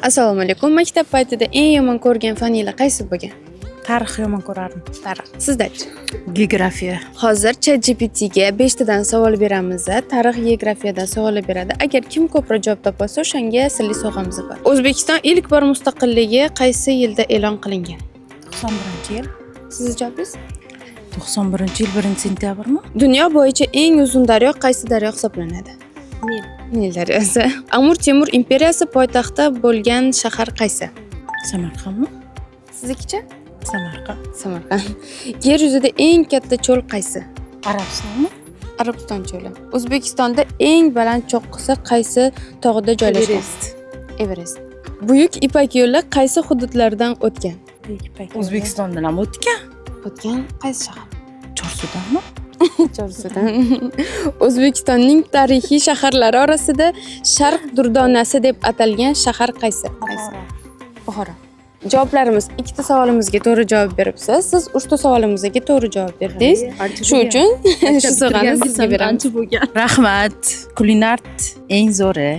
Assalomu alaykum. Maktab paytida eng yomon ko'rgan faninglar qaysi bo'lgan? Tarix yomon ko'rardim. Tarix. Sizdachi? Geografiya. Hozir ChatGPT ga 5 tadan savol beramiz. Tarix, geografiyadan savollar beradi. Agar kim ko'proq javob topsa, o'shanga sirli sovg'amiz bor. O'zbekiston ilk bor mustaqilligi qaysi yilda e'lon qilingan? 91-yil. Sizning javobingiz? 91-yil 1-sentyabrmi? Dunyo bo'yicha eng uzun daryo qaysi daryo hisoblanadi? Nil daryosi. Amur Temur imperiyasi poytaxti bo'lgan shahar qaysi? Samarqandmi? Siznikicha? Samarqand. Samarqand. Yer yuzida eng katta cho'l qaysi? Arabistonmi? Arabiston cho'li. O'zbekistonda eng baland cho'qqisi qaysi tog'da joylashgan? Everest. Buyuk Ipak yo'li qaysi hududlardan o'tgan? O'zbekistondan ham o'tgan. O'tgan qaysi shahar? Chorsudanmi? Chorsudan. O'zbekistonning tarixiy shaharlari orasida Sharq durdonasi deb atalgan shahar qaysi? Buxoro. Javoblarimiz ikkita savolimizga to'g'ri javob beribsiz. Siz 3 ta savolimizga to'g'ri javob berdingiz. Shuning uchun shu sovg'ani sizga beramiz. Rahmat. Kulinart eng zo'ri.